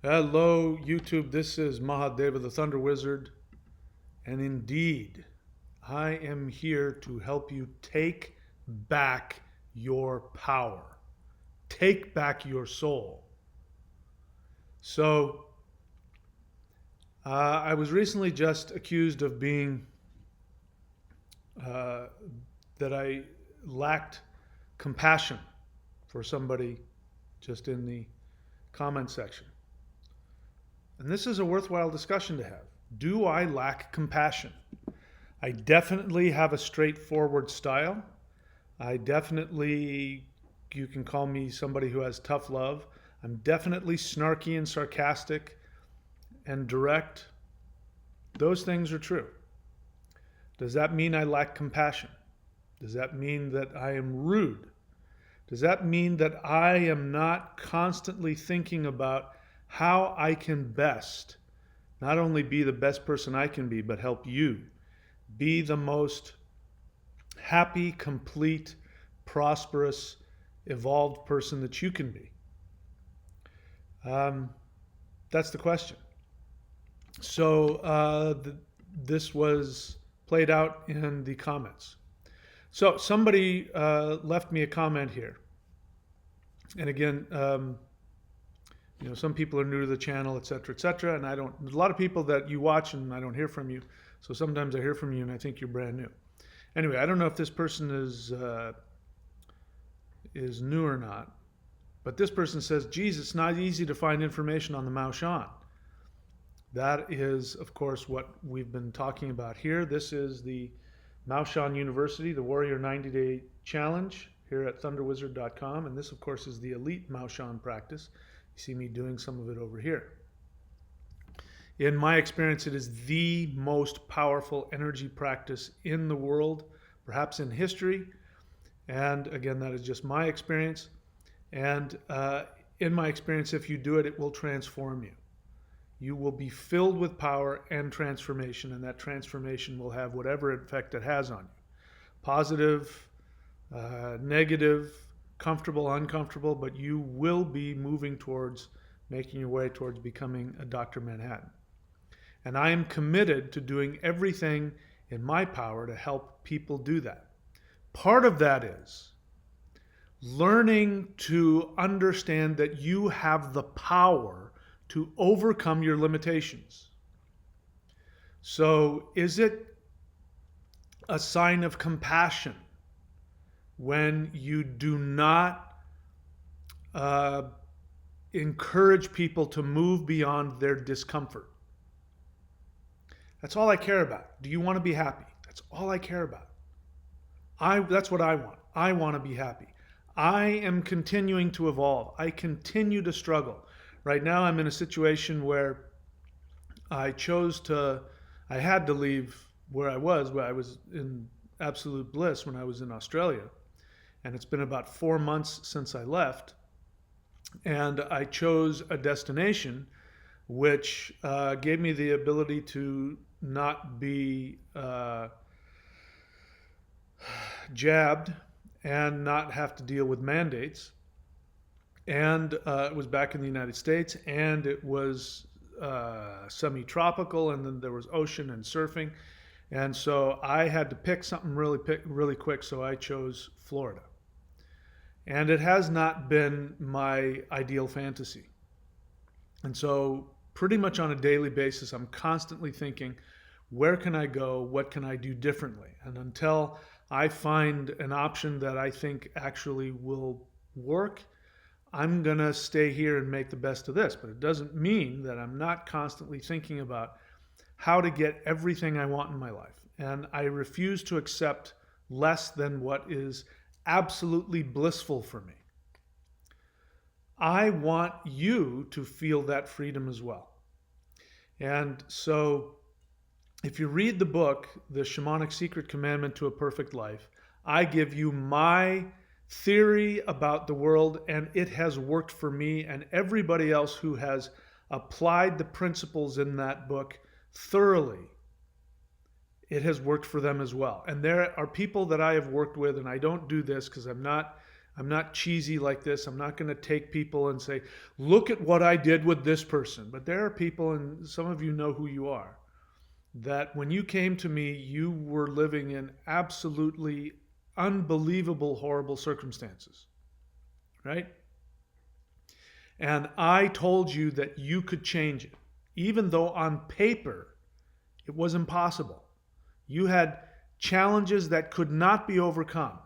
Hello, YouTube. This is Mahadeva, the Thunder Wizard. And indeed, I am here to help you take back your power, take back your soul. So, I was recently just accused of being, uh, that I lacked compassion for somebody just in the comment section. And this is a worthwhile discussion to have. Do I lack compassion? I definitely have a straightforward style. I definitely, you can call me somebody who has tough love. I'm definitely snarky and sarcastic and direct. Those things are true. Does that mean I lack compassion? Does that mean that I am rude? Does that mean that I am not constantly thinking about how I can best not only be the best person I can be, but help you be the most happy, complete, prosperous, evolved person that you can be? Um, that's the question. So this was played out in the comments. So somebody left me a comment here, and again, some people are new to the channel, et cetera, et cetera, and I don't. There's a lot of people that you watch and I don't hear from you. So sometimes I hear from you and I think you're brand new. Anyway, I don't know if this person is new or not, but this person says, "Geez, it's not easy to find information on the Mao Shan." That is, of course, what we've been talking about here. This is the Mao Shan University, the Warrior 90-Day Challenge here at thunderwizard.com. And this, of course, is the elite Mao Shan practice. You see me doing some of it over here. In my experience, it is the most powerful energy practice in the world, perhaps in history. And again, that is just my experience. And in my experience, if you do it, it will transform you. You will be filled with power and transformation, and that transformation will have whatever effect it has on you. Positive, negative, comfortable, uncomfortable, but you will be moving towards making your way towards becoming a Dr. Manhattan. And I am committed to doing everything in my power to help people do that. Part of that is learning to understand that you have the power to overcome your limitations. So, is it a sign of compassion when you do not encourage people to move beyond their discomfort? That's all I care about. Do you want to be happy? That's all I care about. That's what I want. I want to be happy. I am continuing to evolve. I continue to struggle. Right now, I'm in a situation where I had to leave where I was in absolute bliss when I was in Australia. And it's been about 4 months since I left. And I chose a destination which gave me the ability to not be jabbed and not have to deal with mandates. And it was back in the United States, and it was semi-tropical, and then there was ocean and surfing. And so I had to pick something really quick, so I chose Florida. And it has not been my ideal fantasy. And so pretty much on a daily basis, I'm constantly thinking, where can I go? What can I do differently? And until I find an option that I think actually will work, I'm going to stay here and make the best of this. But it doesn't mean that I'm not constantly thinking about how to get everything I want in my life. And I refuse to accept less than what is absolutely blissful for me. I want you to feel that freedom as well. And so if you read the book, The Shamanic Secret Commandment to a Perfect Life, I give you my theory about the world, and it has worked for me and everybody else who has applied the principles in that book thoroughly. It has worked for them as well. And there are people that I have worked with, and I don't do this because I'm not I'm not cheesy like this. I'm not going to take people and say, look at what I did with this person. But there are people, and some of you know who you are, that when you came to me, you were living in absolutely unbelievable, horrible circumstances, right? And I told you that you could change it, even though on paper it was impossible. You had challenges that could not be overcome.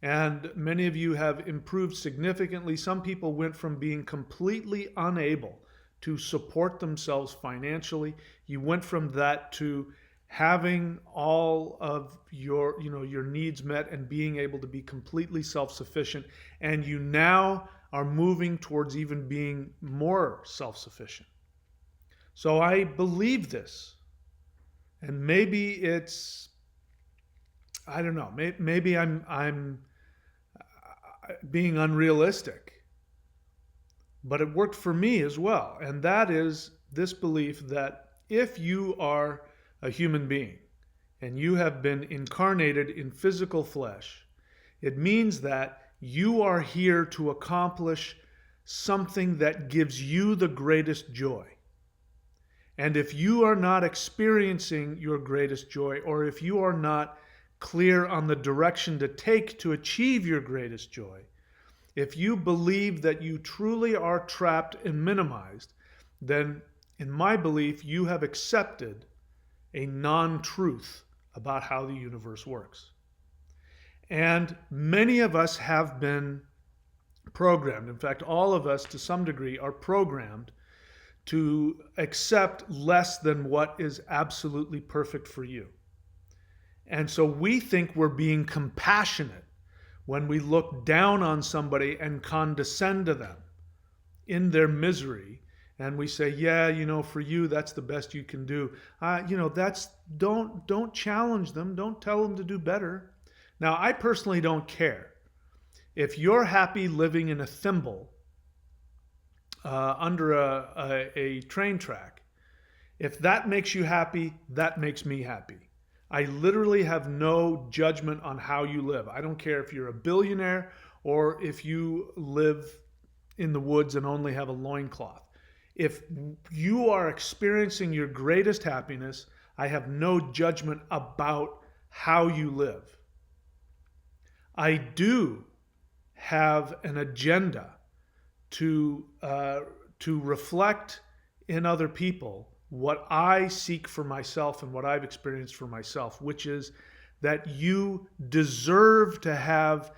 And many of you have improved significantly. Some people went from being completely unable to support themselves financially. You went from that to having all of your needs met and being able to be completely self-sufficient. And you now are moving towards even being more self-sufficient. So I believe this. And maybe it's, I don't know, maybe I'm being unrealistic, but it worked for me as well. And that is this belief that if you are a human being and you have been incarnated in physical flesh, it means that you are here to accomplish something that gives you the greatest joy. And if you are not experiencing your greatest joy, or if you are not clear on the direction to take to achieve your greatest joy, if you believe that you truly are trapped and minimized, then in my belief, you have accepted a non-truth about how the universe works. And many of us have been programmed. In fact, all of us to some degree are programmed to accept less than what is absolutely perfect for you. And so we think we're being compassionate when we look down on somebody and condescend to them in their misery. And we say, yeah, for you, that's the best you can do. Don't challenge them. Don't tell them to do better. Now, I personally don't care. If you're happy living in a thimble under a train track, if that makes you happy, that makes me happy. I literally have no judgment on how you live. I don't care if you're a billionaire or if you live in the woods and only have a loincloth. If you are experiencing your greatest happiness, I have no judgment about how you live. I do have an agenda to reflect in other people what I seek for myself and what I've experienced for myself, which is that you deserve to have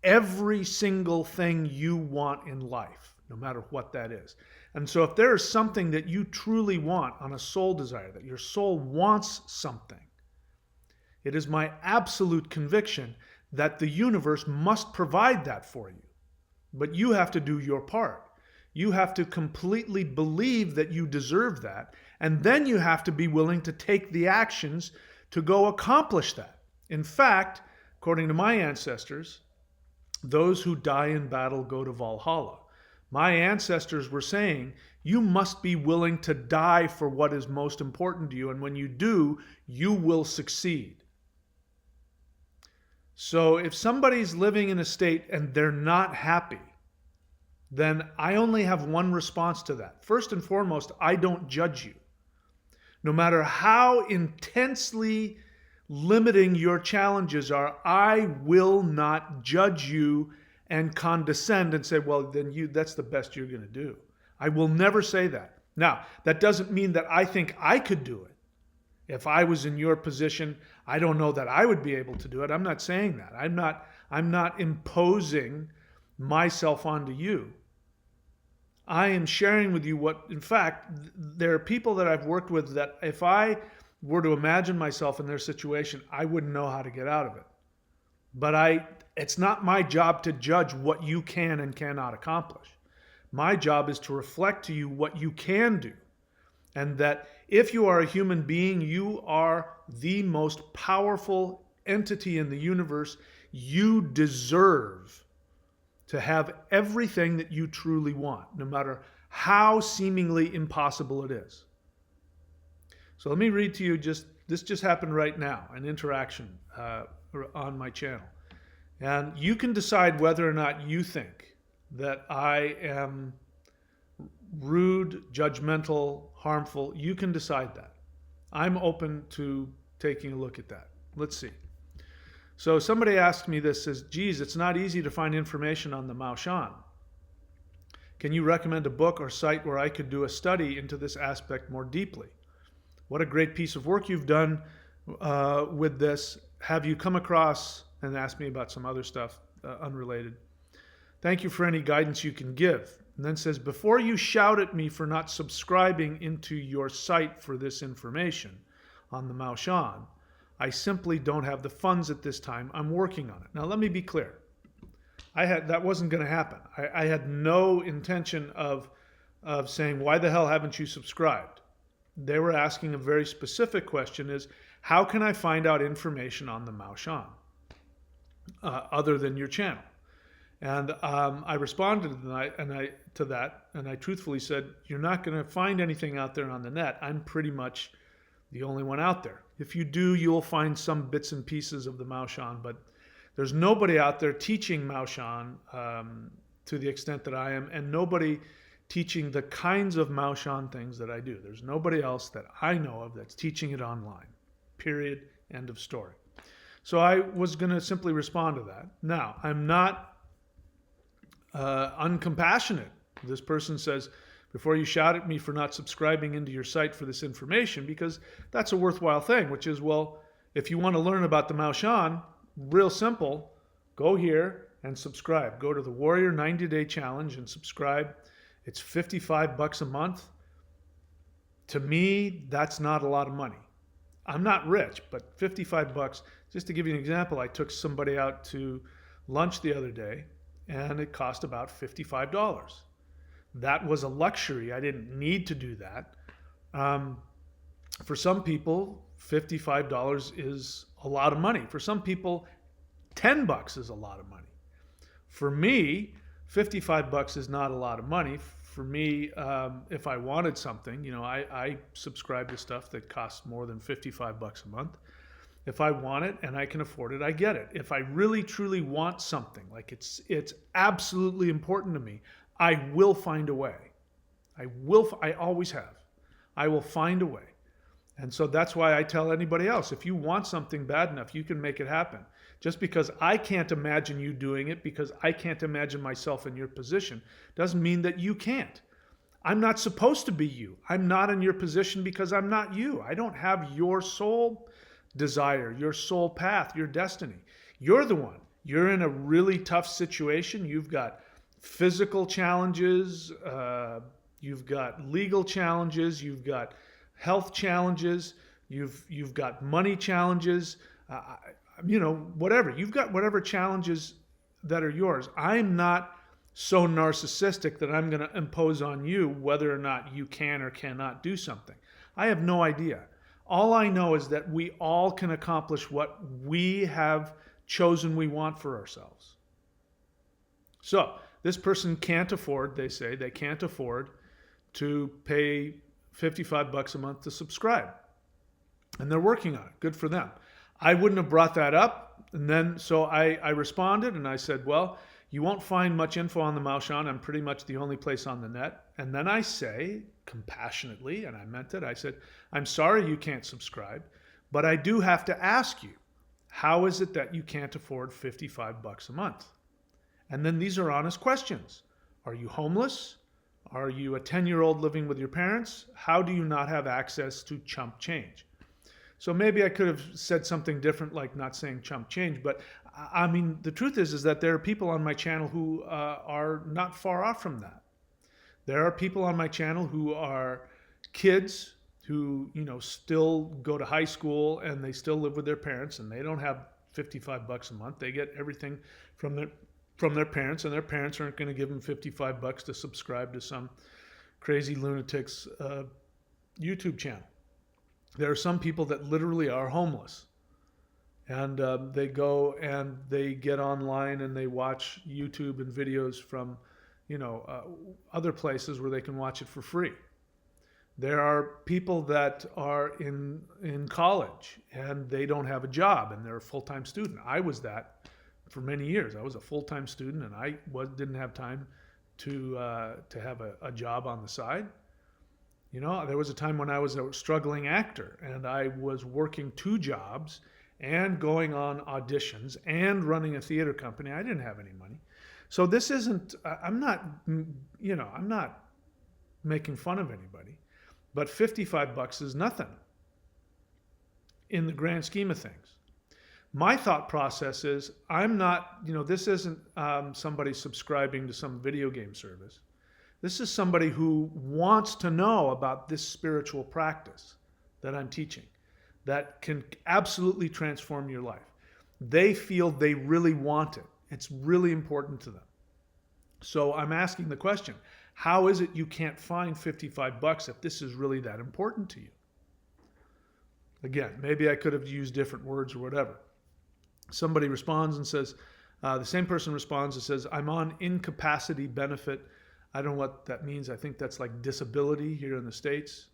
every single thing you want in life, no matter what that is. And so if there is something that you truly want on a soul desire, that your soul wants something, it is my absolute conviction that the universe must provide that for you. But you have to do your part. You have to completely believe that you deserve that, and then you have to be willing to take the actions to go accomplish that. In fact, according to my ancestors, those who die in battle go to Valhalla. My ancestors were saying, you must be willing to die for what is most important to you, and when you do, you will succeed. So if somebody's living in a state and they're not happy, then I only have one response to that. First and foremost, I don't judge you. No matter how intensely limiting your challenges are, I will not judge you and condescend and say, well, then that's the best you're going to do. I will never say that. Now, that doesn't mean that I think I could do it. If I was in your position, I don't know that I would be able to do it. I'm not saying that. I'm not imposing myself onto you. I am sharing with you what, in fact, there are people that I've worked with that if I were to imagine myself in their situation, I wouldn't know how to get out of it. But it's not my job to judge what you can and cannot accomplish. My job is to reflect to you what you can do. And that if you are a human being, you are the most powerful entity in the universe. You deserve to have everything that you truly want, no matter how seemingly impossible it is. So let me read to you this just happened right now, an interaction on my channel. And you can decide whether or not you think that I am rude, judgmental, harmful. You can decide that. I'm open to taking a look at that. Let's see. So somebody asked me this, says, geez, it's not easy to find information on the Mao Shan. Can you recommend a book or site where I could do a study into this aspect more deeply? What a great piece of work you've done with this. Have you come across, and asked me about some other stuff unrelated. Thank you for any guidance you can give. And then says, before you shout at me for not subscribing into your site for this information on the Mao Shan, I simply don't have the funds at this time. I'm working on it. Now, let me be clear. That wasn't going to happen. I had no intention of saying, why the hell haven't you subscribed? They were asking a very specific question, is how can I find out information on the Mao Shan other than your channel? And I responded to that, and I truthfully said, you're not going to find anything out there on the net. I'm pretty much the only one out there. If you do, you'll find some bits and pieces of the Mao Shan, but there's nobody out there teaching Mao Shan to the extent that I am, and nobody teaching the kinds of Mao Shan things that I do. There's nobody else that I know of that's teaching it online. Period. End of story. So I was going to simply respond to that. Now, I'm not uncompassionate. This person says, before you shout at me for not subscribing into your site for this information, because that's a worthwhile thing, which is, well, if you want to learn about the Mao Shan, real simple, go here and subscribe. Go to the Warrior 90-Day Challenge and subscribe. It's $55 a month. To me, that's not a lot of money. I'm not rich, but $55, just to give you an example, I took somebody out to lunch the other day, and it cost about $55. That was a luxury. I didn't need to do that. For some people, $55 is a lot of money. For some people, $10 is a lot of money. For me, $55 is not a lot of money. For me, if I wanted something, I subscribe to stuff that costs more than $55 a month. If I want it and I can afford it, I get it. If I really truly want something, like it's absolutely important to me, I will find a way. I always have. I will find a way. And so that's why I tell anybody else, if you want something bad enough, you can make it happen. Just because I can't imagine you doing it, because I can't imagine myself in your position, doesn't mean that you can't. I'm not supposed to be you. I'm not in your position because I'm not you. I don't have your soul desire, your soul path, your destiny. You're the one. You're in a really tough situation. You've got physical challenges. You've got legal challenges. You've got health challenges. You've got money challenges. Whatever. You've got whatever challenges that are yours. I'm not so narcissistic that I'm going to impose on you whether or not you can or cannot do something. I have no idea. All I know is that we all can accomplish what we have chosen we want for ourselves. So this person can't afford, they say, they can't afford to pay $55 a month to subscribe. And they're working on it. Good for them. I wouldn't have brought that up. And then, so I responded and I said, well, you won't find much info on the Mao Shan. I'm pretty much the only place on the net. And then I say, compassionately, and I meant it, I said, I'm sorry you can't subscribe, but I do have to ask you, how is it that you can't afford $55 a month? And then these are honest questions. Are you homeless? Are you a 10-year-old living with your parents? How do you not have access to chump change? So maybe I could have said something different, like not saying chump change, but I mean, the truth is that there are people on my channel who are not far off from that. There are people on my channel who are kids who, still go to high school and they still live with their parents and they don't have $55 a month. They get everything from their parents, and their parents aren't going to give them $55 to subscribe to some crazy lunatic's YouTube channel. There are some people that literally are homeless, and they go and they get online and they watch YouTube and videos from, other places where they can watch it for free. There are people that are in college and they don't have a job and they're a full-time student. I was that for many years. I was a full-time student, and didn't have time to have a job on the side. You know, there was a time when I was a struggling actor, and I was working 2 jobs and going on auditions and running a theater company. I didn't have any money. So this isn't, I'm not, I'm not making fun of anybody, but $55 is nothing in the grand scheme of things. My thought process is, I'm not, this isn't somebody subscribing to some video game service. This is somebody who wants to know about this spiritual practice that I'm teaching that can absolutely transform your life. They feel they really want it. It's really important to them. So I'm asking the question, how is it you can't find $55 if this is really that important to you? Again, maybe I could have used different words or whatever. Somebody responds and says, the same person responds and says, I'm on incapacity benefit. I don't know what that means. I think that's like disability here in the States.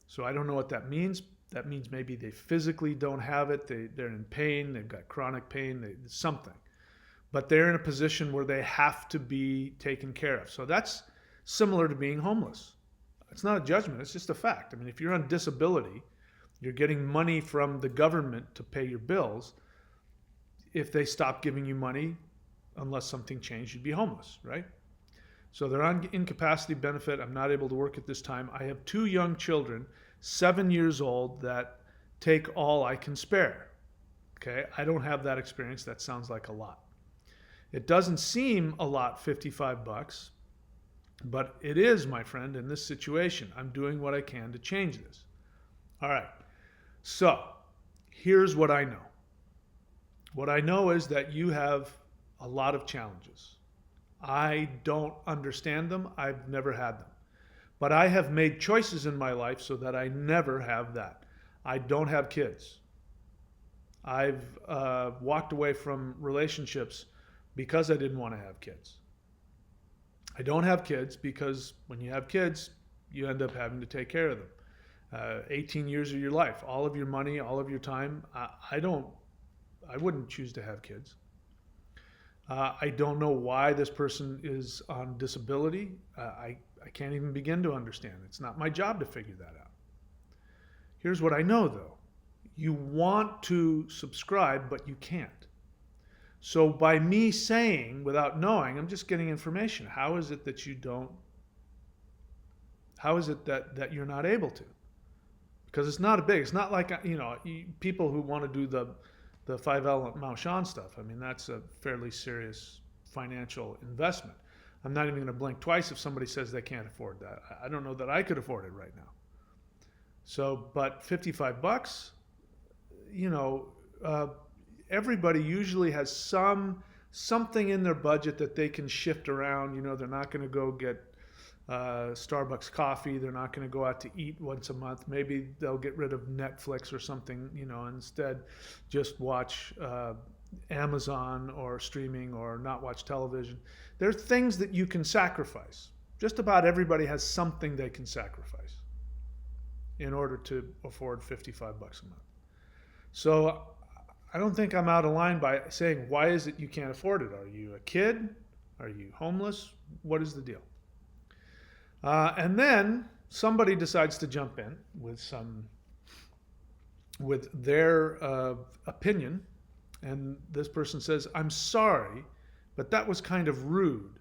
So I don't know what that means. That means maybe they physically don't have it. They're in pain. They've got chronic pain, something. But they're in a position where they have to be taken care of. So that's similar to being homeless. It's not a judgment. It's just a fact. I mean, if you're on disability, you're getting money from the government to pay your bills. If they stop giving you money, unless something changed, you'd be homeless, right? So they're on incapacity benefit. I'm not able to work at this time. I have 2 young children, 7 years old, that take all I can spare. Okay, I don't have that experience. That sounds like a lot. It doesn't seem a lot, $55, but it is, my friend, in this situation. I'm doing what I can to change this. All right, so here's what I know. What I know is that you have a lot of challenges. I don't understand them. I've never had them. But I have made choices in my life so that I never have that. I don't have kids. I've walked away from relationships because I didn't want to have kids. I don't have kids because when you have kids, you end up having to take care of them. 18 years of your life, all of your money, all of your time. I wouldn't choose to have kids. I don't know why this person is on disability. I can't even begin to understand. It's not my job to figure that out. Here's what I know, though. You want to subscribe, but you can't. So by me saying, without knowing, I'm just getting information. How is it that you don't? How is it that you're not able to? Because it's not it's not like, people who want to do the 5-element Maoshan stuff. I mean, that's a fairly serious financial investment. I'm not even going to blink twice if somebody says they can't afford that. I don't know that I could afford it right now. So, but $55, everybody usually has something in their budget that they can shift around. They're not going to go get Starbucks coffee. They're not going to go out to eat once a month. Maybe they'll get rid of Netflix or something, instead just watch Amazon or streaming or not watch television. There are things that you can sacrifice. Just about everybody has something they can sacrifice in order to afford $55 a month. So I don't think I'm out of line by saying, why is it you can't afford it? Are you a kid? Are you homeless? What is the deal? And then somebody decides to jump in with their opinion, and this person says, I'm sorry, but that was kind of rude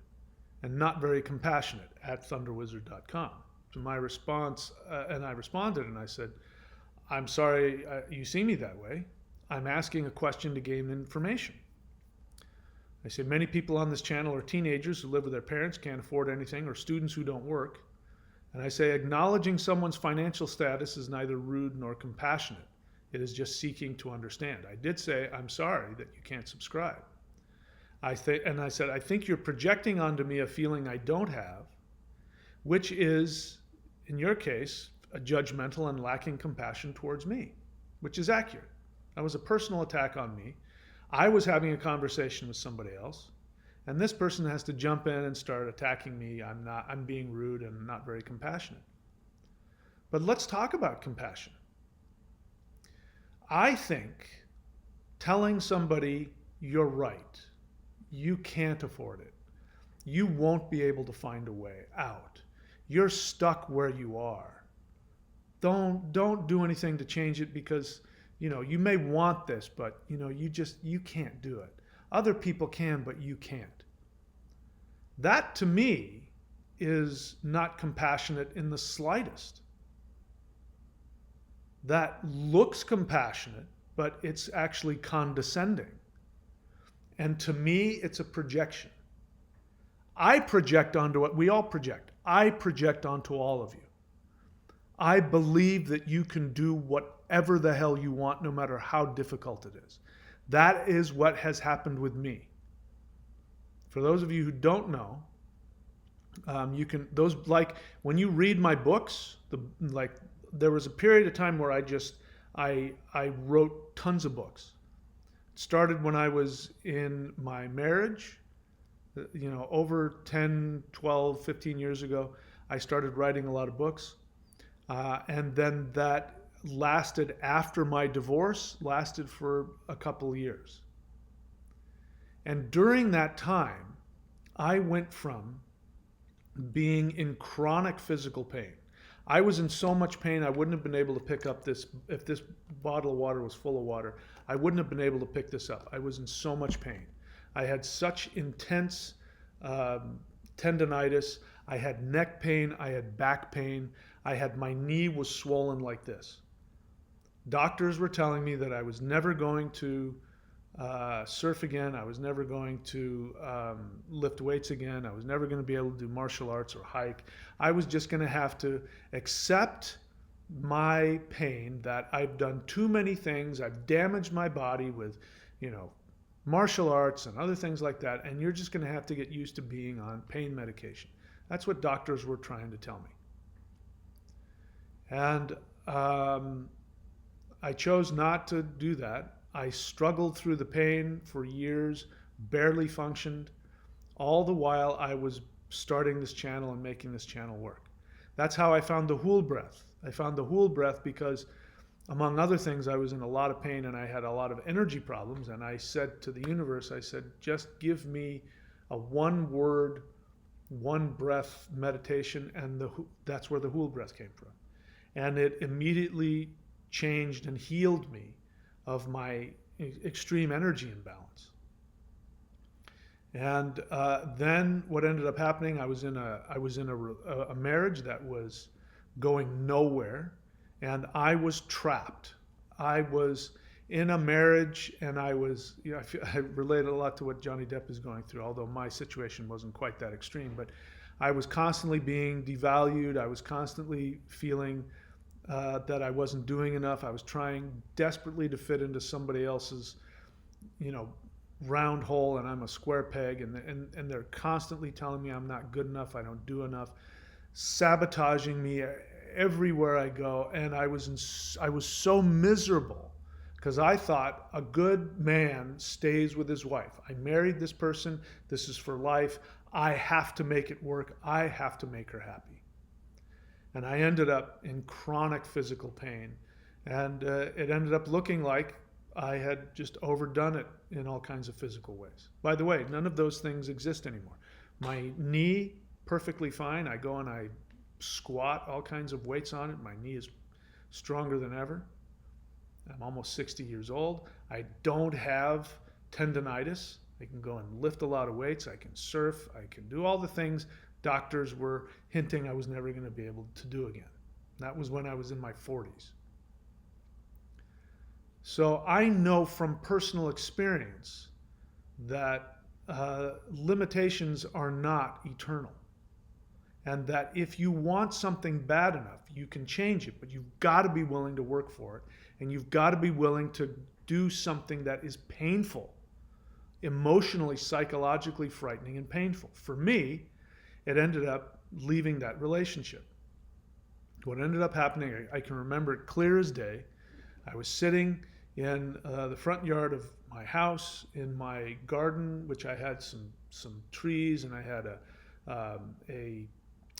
and not very compassionate at thunderwizard.com. So my response, and I responded and I said, I'm sorry you see me that way. I'm asking a question to gain information. I say many people on this channel are teenagers who live with their parents, can't afford anything, or students who don't work. And I say acknowledging someone's financial status is neither rude nor compassionate. It is just seeking to understand. I did say, I'm sorry that you can't subscribe. And I said, I think you're projecting onto me a feeling I don't have, which is, in your case, a judgmental and lacking compassion towards me, which is accurate. That was a personal attack on me. I was having a conversation with somebody else, and this person has to jump in and start attacking me. I'm being rude and not very compassionate. But let's talk about compassion. I think telling somebody you're right you can't afford it. You won't be able to find a way out. You're stuck where you are. Don't do anything to change it, because you may want this, but you can't do it. Other people can, but you can't. That to me is not compassionate in the slightest. That looks compassionate, but it's actually condescending. And to me, it's a projection. I project onto it. We all project. I project onto all of you. I believe that you can do whatever the hell you want, no matter how difficult it is. That is what has happened with me. For those of you who don't know, like when you read my books, there was a period of time where I wrote tons of books. It started when I was in my marriage, over 10, 12, 15 years ago. I started writing a lot of books. And then that lasted after my divorce, lasted for a couple of years. And during that time, I went from being in chronic physical pain. I was in so much pain, I wouldn't have been able to pick up this, if this bottle of water was full of water, I wouldn't have been able to pick this up. I was in so much pain. I had such intense tendonitis. I had neck pain. I had back pain. My knee was swollen like this. Doctors were telling me that I was never going to surf again. I was never going to lift weights again. I was never going to be able to do martial arts or hike. I was just going to have to accept my pain, that I've done too many things. I've damaged my body with, martial arts and other things like that. And you're just going to have to get used to being on pain medication. That's what doctors were trying to tell me. And I chose not to do that. I struggled through the pain for years, barely functioned, all the while I was starting this channel and making this channel work. That's how I found the Hool breath. I found the Hool breath because, among other things, I was in a lot of pain and I had a lot of energy problems. And I said to the universe, I said, just give me a one-word, one-breath meditation, and that's where the Hool breath came from. And it immediately changed and healed me of my extreme energy imbalance. And then what ended up happening, I was in a marriage that was going nowhere, and I was trapped. I was in a marriage, and I relate a lot to what Johnny Depp is going through, although my situation wasn't quite that extreme. But I was constantly being devalued. I was constantly feeling that I wasn't doing enough. I was trying desperately to fit into somebody else's, round hole, and I'm a square peg, and they're constantly telling me I'm not good enough, I don't do enough, sabotaging me everywhere I go. And I was so miserable because I thought a good man stays with his wife. I married this person. This is for life. I have to make it work. I have to make her happy. And I ended up in chronic physical pain. And it ended up looking like I had just overdone it in all kinds of physical ways. By the way, none of those things exist anymore. My knee, perfectly fine. I go and I squat all kinds of weights on it. My knee is stronger than ever. I'm almost 60 years old. I don't have tendonitis. I can go and lift a lot of weights. I can surf. I can do all the things doctors were hinting I was never going to be able to do again. That was when I was in my 40s. So I know from personal experience that limitations are not eternal. And that if you want something bad enough, you can change it, but you've got to be willing to work for it. And you've got to be willing to do something that is painful, emotionally, psychologically frightening and painful. For me, it ended up leaving that relationship. What ended up happening, I can remember it clear as day. I was sitting in the front yard of my house, in my garden, which I had some trees, and I had a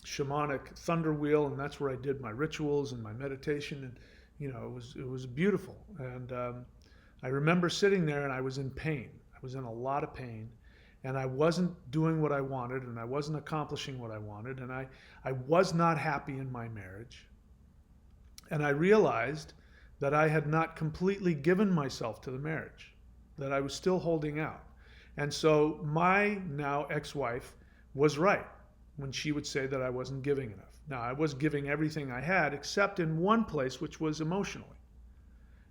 shamanic thunder wheel, and that's where I did my rituals and my meditation, and it was beautiful. And I remember sitting there, and I was in pain. I was in a lot of pain, and I wasn't doing what I wanted, and I wasn't accomplishing what I wanted, and I was not happy in my marriage. And I realized that I had not completely given myself to the marriage, that I was still holding out. And so my now ex-wife was right when she would say that I wasn't giving enough. Now, I was giving everything I had except in one place, which was emotionally.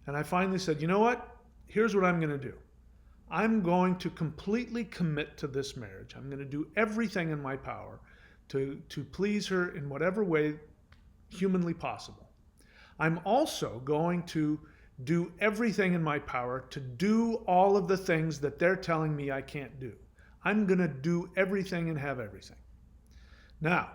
And I finally said, you know what? Here's what I'm going to do. I'm going to completely commit to this marriage. I'm going to do everything in my power to please her in whatever way humanly possible. I'm also going to do everything in my power to do all of the things that they're telling me I can't do. I'm going to do everything and have everything. Now,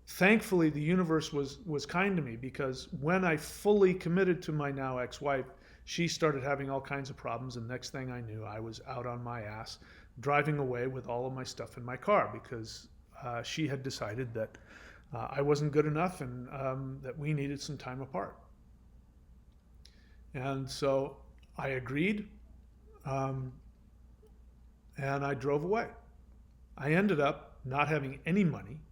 thankfully, the universe was kind to me, because when I fully committed to my now ex-wife, she started having all kinds of problems, and next thing I knew, I was out on my ass driving away with all of my stuff in my car, because she had decided that I wasn't good enough, and that we needed some time apart. And so I agreed, and I drove away. I ended up not having any money.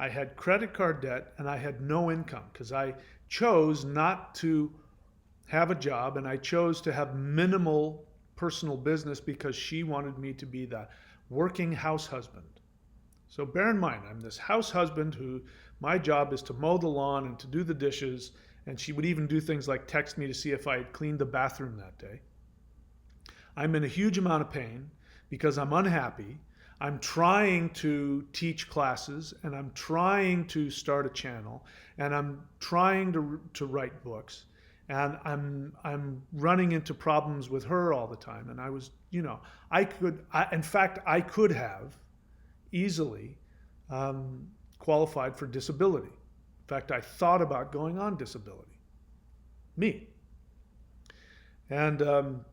I had credit card debt, and I had no income, because I chose not to have a job, and I chose to have minimal personal business because she wanted me to be the working house husband. So bear in mind, I'm this house husband who my job is to mow the lawn and to do the dishes, and she would even do things like text me to see if I had cleaned the bathroom that day. I'm in a huge amount of pain because I'm unhappy. I'm trying to teach classes, and I'm trying to start a channel, and I'm trying to write books, and I'm running into problems with her all the time. And I was, in fact, I could have easily qualified for disability. In fact, I thought about going on disability. Me. And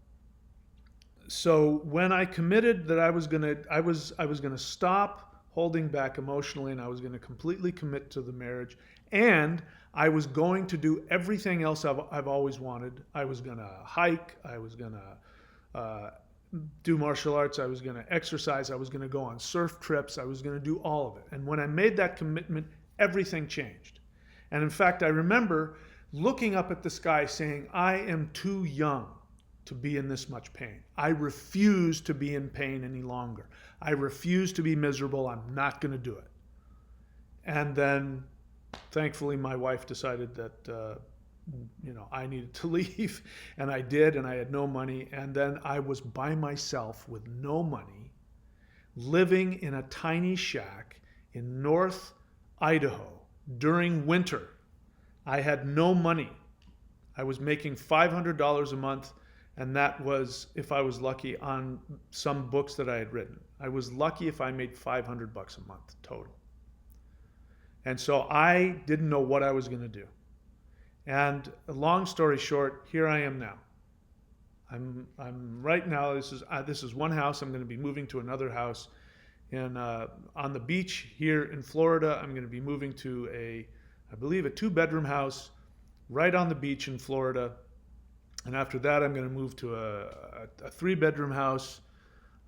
so when I committed that I was gonna stop holding back emotionally, and I was gonna completely commit to the marriage, and I was going to do everything else I've always wanted. I was gonna hike. I was gonna do martial arts. I was gonna exercise. I was gonna go on surf trips. I was gonna do all of it. And when I made that commitment, everything changed. And in fact, I remember looking up at the sky saying, I am too young to be in this much pain. I refuse to be in pain any longer. I refuse to be miserable. I'm not going to do it. And then, thankfully, my wife decided that I needed to leave, and I did, and I had no money. And then I was by myself with no money, living in a tiny shack in North Idaho during winter. I had no money. I was making $500 a month, and that was, if I was lucky, on some books that I had written. I was lucky if I made $500 a month total. And so I didn't know what I was going to do. And long story short, here I am now. I'm right now. This is one house. I'm going to be moving to another house, and on the beach here in Florida. I'm going to be moving to I believe a 2-bedroom house right on the beach in Florida. And after that, I'm going to move to a 3-bedroom house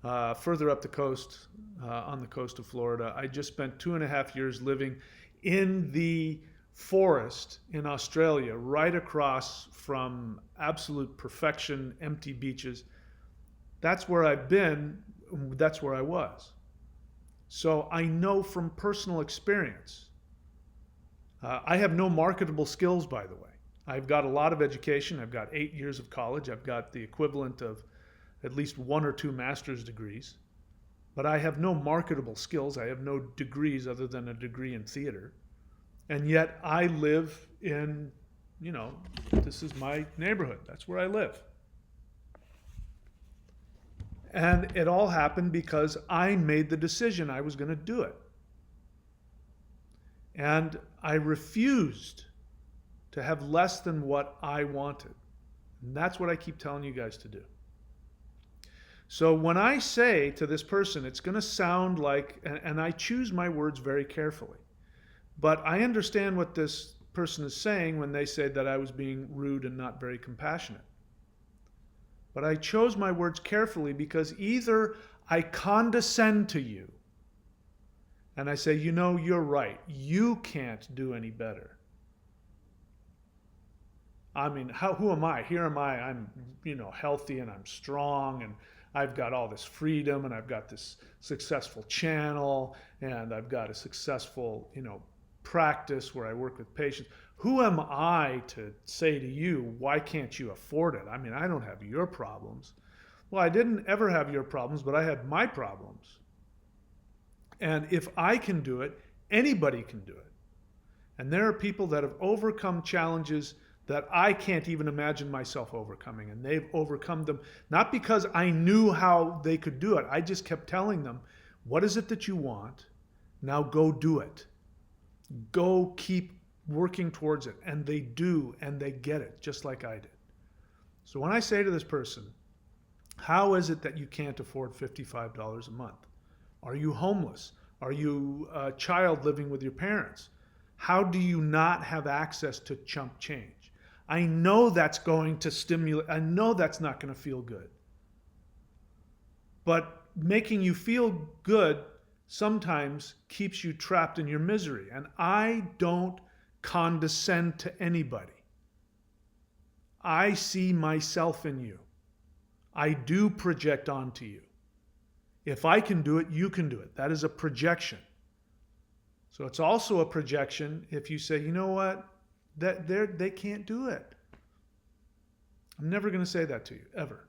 further up the coast, on the coast of Florida. I just spent 2.5 years living in the forest in Australia, right across from absolute perfection, empty beaches. That's where I've been. That's where I was. So I know from personal experience. I have no marketable skills, by the way. I've got a lot of education. I've got 8 years of college. I've got the equivalent of at least 1 or 2 master's degrees. But I have no marketable skills. I have no degrees other than a degree in theater. And yet I live in, this is my neighborhood. That's where I live. And it all happened because I made the decision I was going to do it. And I refused to have less than what I wanted. And that's what I keep telling you guys to do. So when I say to this person, it's going to sound like, and I choose my words very carefully, but I understand what this person is saying when they say that I was being rude and not very compassionate. But I chose my words carefully because either I condescend to you. And I say, you know, you're right. You can't do any better. I mean, who am I? Here am I. I'm, healthy and I'm strong and I've got all this freedom and I've got this successful channel and I've got a successful, practice where I work with patients. Who am I to say to you, why can't you afford it? I mean, I don't have your problems. Well, I didn't ever have your problems, but I had my problems. And if I can do it, anybody can do it. And there are people that have overcome challenges that I can't even imagine myself overcoming. And they've overcome them, not because I knew how they could do it. I just kept telling them, what is it that you want? Now go do it. Go keep working towards it. And they do, and they get it, just like I did. So when I say to this person, how is it that you can't afford $55 a month? Are you homeless? Are you a child living with your parents? How do you not have access to chump change? I know that's going to stimulate, I know that's not going to feel good. But making you feel good sometimes keeps you trapped in your misery. And I don't condescend to anybody. I see myself in you. I do project onto you. If I can do it, you can do it. That is a projection. So it's also a projection if you say, you know what, they can't do it. I'm never going to say that to you, ever.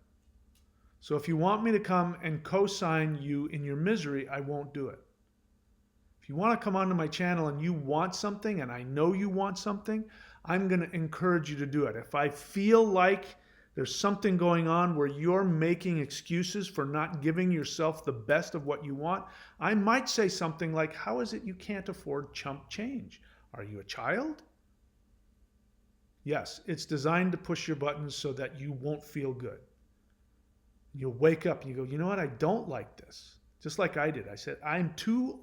So if you want me to come and co-sign you in your misery, I won't do it. If you want to come onto my channel and you want something, and I know you want something, I'm going to encourage you to do it. If I feel like there's something going on where you're making excuses for not giving yourself the best of what you want, I might say something like, how is it you can't afford chump change? Are you a child? Yes, it's designed to push your buttons so that you won't feel good. You'll wake up and you go, you know what, I don't like this. Just like I did. I said, I'm too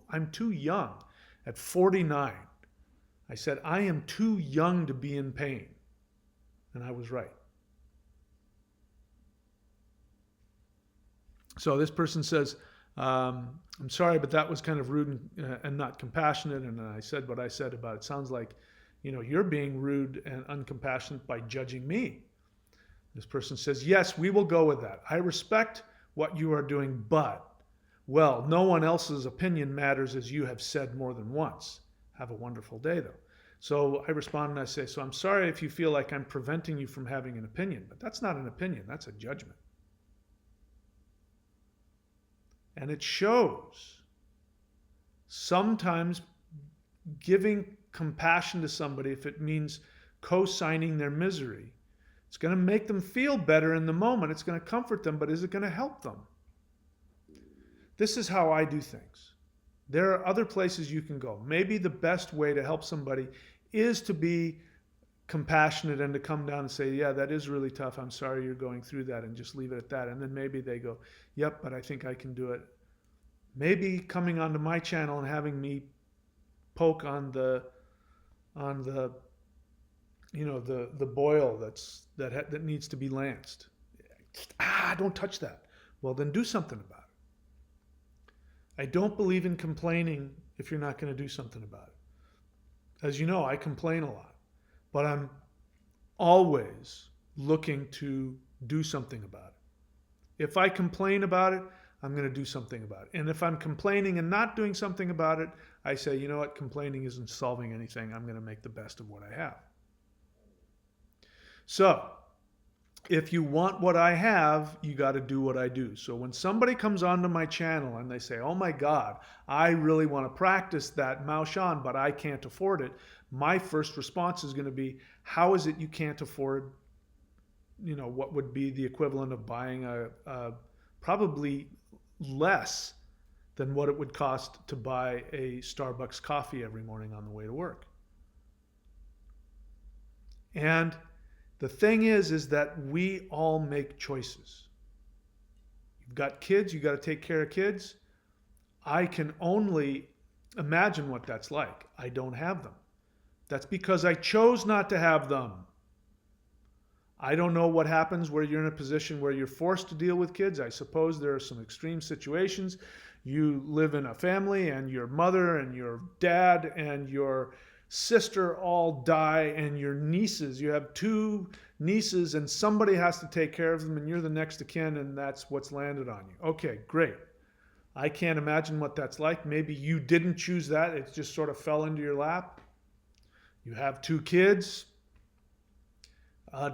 young. At 49, I said, I am too young to be in pain. And I was right. So this person says, I'm sorry, but that was kind of rude and not compassionate. And I said what I said about it. Sounds like, you're being rude and uncompassionate by judging me. This person says, yes, we will go with that. I respect what you are doing, but, well, no one else's opinion matters, as you have said more than once. Have a wonderful day, though. So I respond and I say, so I'm sorry if you feel like I'm preventing you from having an opinion, but that's not an opinion, that's a judgment. And it shows. Sometimes giving compassion to somebody, if it means co-signing their misery, it's going to make them feel better in the moment. It's going to comfort them, but is it going to help them? This is how I do things. There are other places you can go. Maybe the best way to help somebody is to be compassionate and to come down and say, yeah, that is really tough. I'm sorry you're going through that, and just leave it at that. And then maybe they go, yep, but I think I can do it. Maybe coming onto my channel and having me poke on the boil that needs to be lanced. Don't touch that. Well, then do something about it. I don't believe in complaining if you're not going to do something about it. As you know, I complain a lot, but I'm always looking to do something about it. If I complain about it, I'm going to do something about it. And if I'm complaining and not doing something about it, I say, you know what, complaining isn't solving anything. I'm going to make the best of what I have. So, if you want what I have, you got to do what I do. So when somebody comes onto my channel and they say, oh my God, I really want to practice that Mao Shan, but I can't afford it, my first response is going to be, how is it you can't afford, what would be the equivalent of buying a probably less than what it would cost to buy a Starbucks coffee every morning on the way to work. And the thing is that we all make choices. You've got kids, you got to take care of kids. I can only imagine what that's like. I don't have them. That's because I chose not to have them. I don't know what happens where you're in a position where you're forced to deal with kids. I suppose there are some extreme situations. You live in a family and your mother and your dad and your sister all die, and your nieces, you have two nieces and somebody has to take care of them, and you're the next of kin, and that's what's landed on you. Okay, great. I can't imagine what that's like. Maybe you didn't choose that. It just sort of fell into your lap. You have two kids.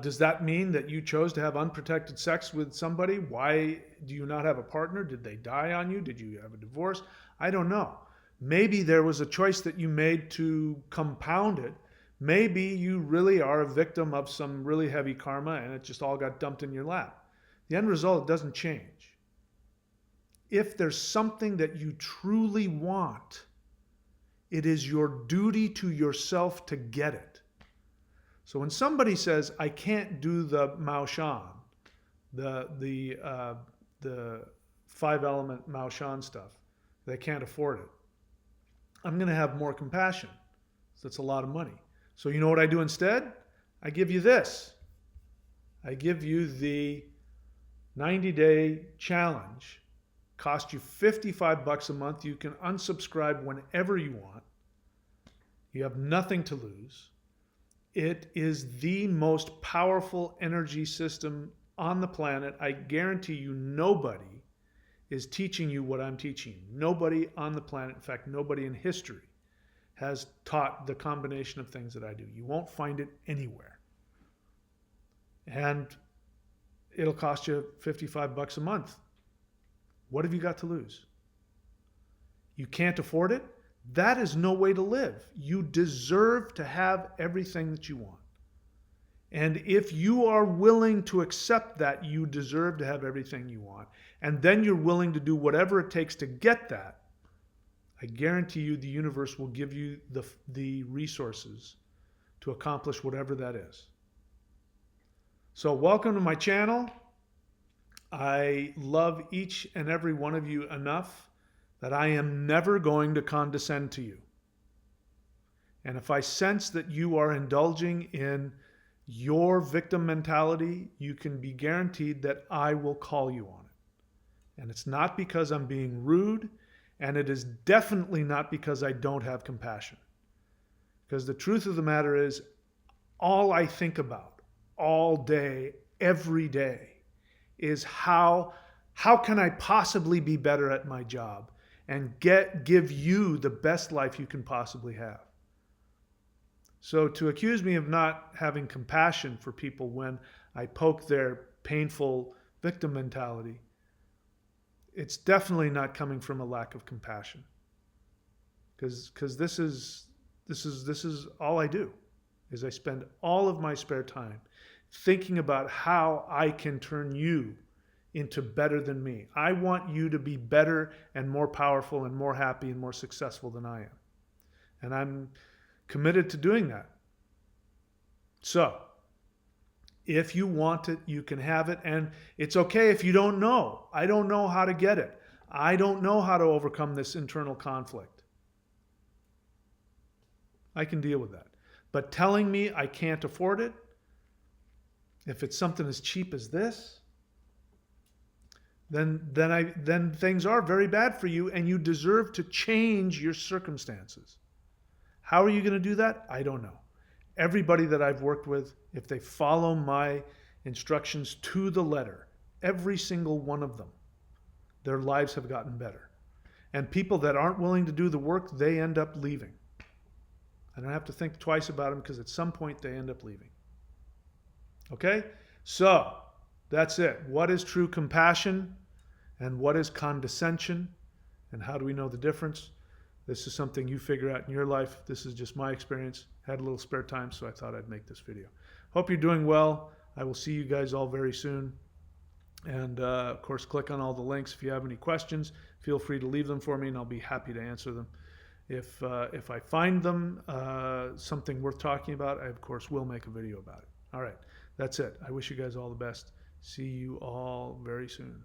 Does that mean that you chose to have unprotected sex with somebody? Why do you not have a partner? Did they die on you? Did you have a divorce? I don't know. Maybe there was a choice that you made to compound it. Maybe you really are a victim of some really heavy karma and it just all got dumped in your lap. The end result doesn't change. If there's something that you truly want, it is your duty to yourself to get it. So when somebody says, I can't do the Mao Shan, the 5-element Mao Shan stuff, they can't afford it, I'm going to have more compassion. So that's a lot of money. So you know what I do instead? I give you this. I give you the 90-day challenge. Cost you $55 a month. You can unsubscribe whenever you want. You have nothing to lose. It is the most powerful energy system on the planet. I guarantee you nobody is teaching you what I'm teaching. Nobody on the planet, in fact, nobody in history has taught the combination of things that I do. You won't find it anywhere. And it'll cost you $55 a month. What have you got to lose? You can't afford it? That is no way to live. You deserve to have everything that you want. And if you are willing to accept that you deserve to have everything you want, and then you're willing to do whatever it takes to get that, I guarantee you the universe will give you the resources to accomplish whatever that is. So welcome to my channel. I love each and every one of you enough that I am never going to condescend to you. And if I sense that you are indulging in your victim mentality, you can be guaranteed that I will call you on it. And it's not because I'm being rude, and it is definitely not because I don't have compassion. Because the truth of the matter is, all I think about all day, every day, is how can I possibly be better at my job and give you the best life you can possibly have. So to accuse me of not having compassion for people when I poke their painful victim mentality, it's definitely not coming from a lack of compassion. Because this is all I do, is I spend all of my spare time thinking about how I can turn you into better than me. I want you to be better and more powerful and more happy and more successful than I am. And I'm committed to doing that. So, if you want it, you can have it. And it's okay if you don't know. I don't know how to get it. I don't know how to overcome this internal conflict. I can deal with that. But telling me I can't afford it, if it's something as cheap as this, then things are very bad for you and you deserve to change your circumstances. How are you going to do that? I don't know. Everybody that I've worked with, if they follow my instructions to the letter, every single one of them, their lives have gotten better. And people that aren't willing to do the work, they end up leaving. I don't have to think twice about them because at some point they end up leaving. Okay? So, that's it. What is true compassion and what is condescension? And how do we know the difference? This is something you figure out in your life. This is just my experience. Had a little spare time, so I thought I'd make this video. Hope you're doing well. I will see you guys all very soon. And of course, click on all the links. If you have any questions, feel free to leave them for me and I'll be happy to answer them. If I find them something worth talking about, I of course will make a video about it. All right, that's it. I wish you guys all the best. See you all very soon.